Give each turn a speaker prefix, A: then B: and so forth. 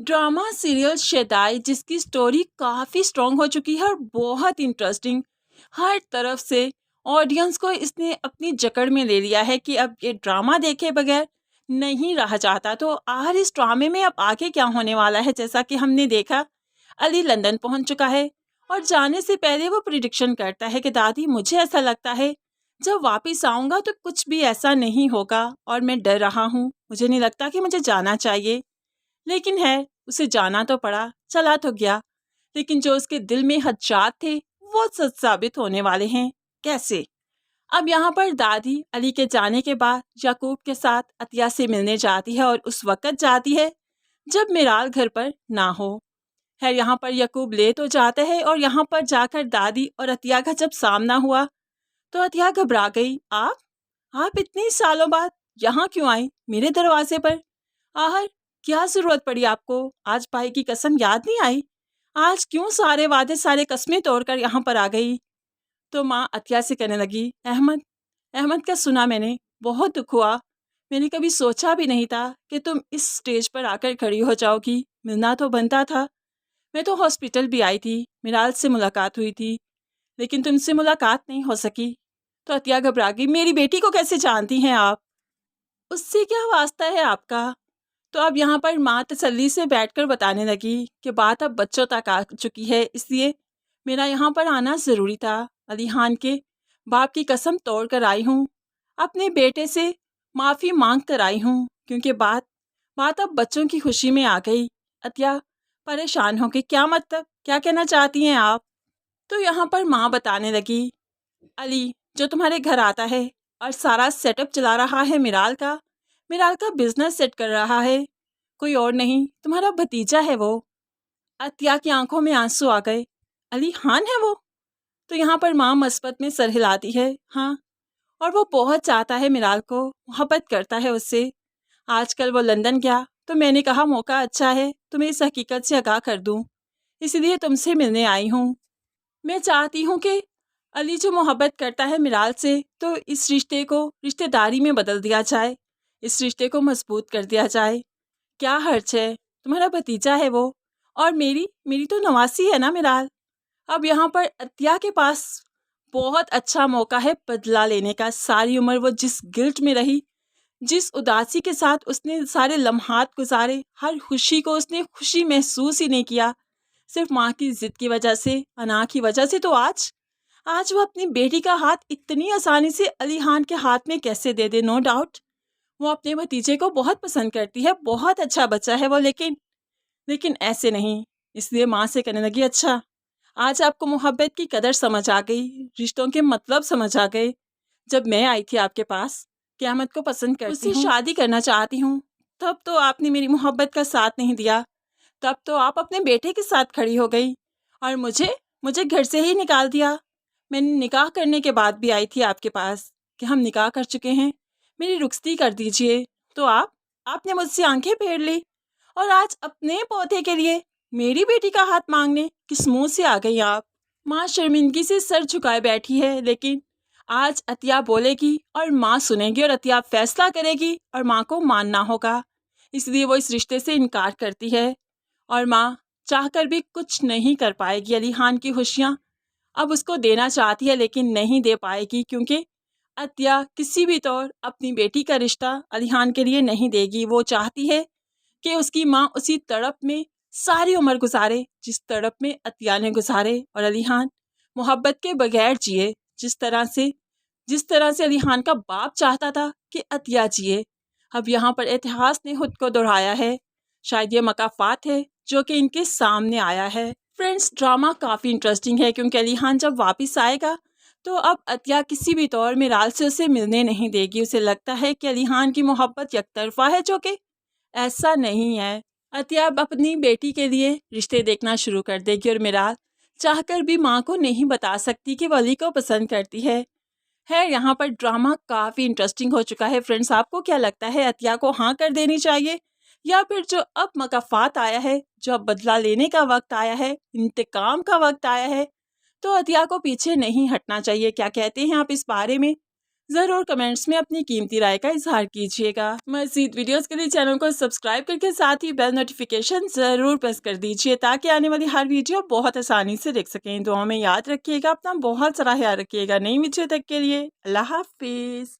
A: Drama serial Shaddai जिसकी story काफ़ी strong हो चुकी है और बहुत इंटरेस्टिंग। हर तरफ से ऑडियंस को इसने अपनी जकड़ में ले लिया है कि अब ये ड्रामा देखे बगैर नहीं रहा जाता। तो आखिर इस ड्रामे में अब आगे क्या होने वाला है, जैसा कि हमने देखा अली लंदन पहुंच चुका है और जाने से पहले वो प्रिडिक्शन करता है कि दादी मुझे ऐसा लगता है जब वापस आऊँगा तो कुछ भी ऐसा नहीं होगा और मैं डर रहा हूँ, मुझे नहीं लगता कि मुझे जाना चाहिए। लेकिन है, उसे जाना तो पड़ा, चला तो गया, लेकिन जो उसके दिल में खदशात थे वो सच साबित होने वाले हैं। कैसे? अब यहाँ पर दादी अली के जाने के बाद याकूब के साथ अतिया से मिलने जाती है और उस वक़्त जाती है जब मिराल घर पर ना हो। है यहाँ पर याकूब ले तो जाता है और यहाँ पर जाकर दादी और अतिया का जब सामना हुआ तो अतिया घबरा गई। आप इतने सालों बाद यहाँ क्यों आई मेरे दरवाजे पर? आहर क्या जरूरत पड़ी आपको? आज भाई की कसम याद नहीं आई? आज क्यों सारे वादे सारे कस्में तोड़कर यहाँ पर आ गई? तो माँ अतिया से कहने लगी, अहमद अहमद का सुना मैंने, बहुत दुख हुआ। मैंने कभी सोचा भी नहीं था कि तुम इस स्टेज पर आकर खड़ी हो जाओगी। मिलना तो बनता था। मैं तो हॉस्पिटल भी आई थी, मिराल से मुलाकात हुई थी, लेकिन तुमसे मुलाकात नहीं हो सकी। तो अतिया घबरा गई, मेरी बेटी को कैसे जानती हैं आप? उससे क्या वास्ता है आपका? तो अब यहाँ पर माँ तसल्ली से बैठकर बताने लगी कि बात अब बच्चों तक आ चुकी है, इसलिए मेरा यहाँ पर आना ज़रूरी था। अली खान के बाप की कसम तोड़ कर आई हूँ, अपने बेटे से माफ़ी मांग कर आई हूँ, क्योंकि बात बात अब बच्चों की खुशी में आ गई। अतिया परेशान हो गई, क्या मतलब, क्या कहना चाहती हैं आप? तो यहाँ पर माँ बताने लगी, अली जो तुम्हारे घर आता है और सारा सेटअप चला रहा है मिराल का बिजनेस सेट कर रहा है, कोई और नहीं, तुम्हारा भतीजा है वो। अतिया की आंखों में आंसू आ गए। अली खान है वो? तो यहाँ पर माँ मस्बत में सर हिलाती है, हाँ, और वो बहुत चाहता है मिराल को, मोहब्बत करता है उससे। आजकल वो लंदन गया तो मैंने कहा मौका अच्छा है तुम्हें इस हकीकत से आगाह कर दूँ, इसलिए तुमसे मिलने आई हूँ। मैं चाहती हूँ कि अली जो मोहब्बत करता है मिराल से, तो इस रिश्ते को रिश्तेदारी में बदल दिया जाए, इस रिश्ते को मजबूत कर दिया जाए। क्या हर्ज है, तुम्हारा भतीजा है वो, और मेरी मेरी तो नवासी है ना मिराल। अब यहाँ पर अतिया के पास बहुत अच्छा मौका है बदला लेने का। सारी उम्र वो जिस गिल्ट में रही, जिस उदासी के साथ उसने सारे लम्हात गुजारे, हर खुशी को उसने खुशी महसूस ही नहीं किया, सिर्फ माँ की जिद की वजह से, अना की वजह से। तो आज आज वो अपनी बेटी का हाथ इतनी आसानी से अली खान के हाथ में कैसे दे दे? नो डाउट वो अपने भतीजे को बहुत पसंद करती है, बहुत अच्छा बच्चा है वो, लेकिन लेकिन ऐसे नहीं। इसलिए माँ से कहने लगी, अच्छा आज आपको मोहब्बत की कदर समझ आ गई, रिश्तों के मतलब समझ आ गए। जब मैं आई थी आपके पास कि अहमद को पसंद करती हूँ, उससे शादी करना चाहती हूँ, तब तो आपने मेरी मोहब्बत का साथ नहीं दिया, तब तो आप अपने बेटे के साथ खड़ी हो गई और मुझे मुझे घर से ही निकाल दिया। मैंने निकाह करने के बाद भी आई थी आपके पास कि हम निकाह कर चुके हैं, मेरी रुखसती कर दीजिए। तो आपने मुझसे आंखें फेर ली और आज अपने पौधे के लिए मेरी बेटी का हाथ मांगने किस मुंह से आ गई आप? माँ शर्मिंदगी से सर झुकाए बैठी है, लेकिन आज अतिया बोलेगी और माँ सुनेगी और अतिया फैसला करेगी और माँ को मानना होगा। इसलिए वो इस रिश्ते से इनकार करती है और माँ चाहकर भी कुछ नहीं कर पाएगी। अली खान की खुशियाँ अब उसको देना चाहती है लेकिन नहीं दे पाएगी, क्योंकि अतिया किसी भी तौर अपनी बेटी का रिश्ता अली खान के लिए नहीं देगी। वो चाहती है कि उसकी माँ उसी तड़प में सारी उम्र गुजारे जिस तड़प में अतिया ने गुजारे, और अली खान मोहब्बत के बगैर जिए जिस तरह से अली खान का बाप चाहता था कि अतिया जिए। अब यहाँ पर इतिहास ने खुद को दोहराया है। शायद ये मकाफात है जो कि इनके सामने आया है। फ्रेंड्स, ड्रामा काफ़ी इंटरेस्टिंग है, क्योंकि अली खान जब वापस आएगा तो अब अतिया किसी भी तौर मिराल से उसे मिलने नहीं देगी। उसे लगता है कि अली खान की मोहब्बत यकतरफा है, जो कि ऐसा नहीं है। अतिया अब अपनी बेटी के लिए रिश्ते देखना शुरू कर देगी और मिराल चाहकर भी माँ को नहीं बता सकती कि वो अली को पसंद करती है। यहाँ पर ड्रामा काफ़ी इंटरेस्टिंग हो चुका है। फ्रेंड्स, आपको क्या लगता है, अतिया को हाँ कर देनी चाहिए या फिर जो अब मकाफात आया है, जो अब बदला लेने का वक्त आया है, इंतकाम का वक्त आया है, तो अतिया को पीछे नहीं हटना चाहिए? क्या कहते हैं आप इस बारे में? ज़रूर कमेंट्स में अपनी कीमती राय का इजहार कीजिएगा। मज़ीद वीडियोस के लिए चैनल को सब्सक्राइब करके साथ ही बेल नोटिफिकेशन ज़रूर प्रेस कर दीजिए ताकि आने वाली हर वीडियो बहुत आसानी से देख सकें। दुआ में याद रखिएगा, अपना बहुत सारा ख्याल रखिएगा। नई वीडियो तक के लिए अल्लाह हाफिज़।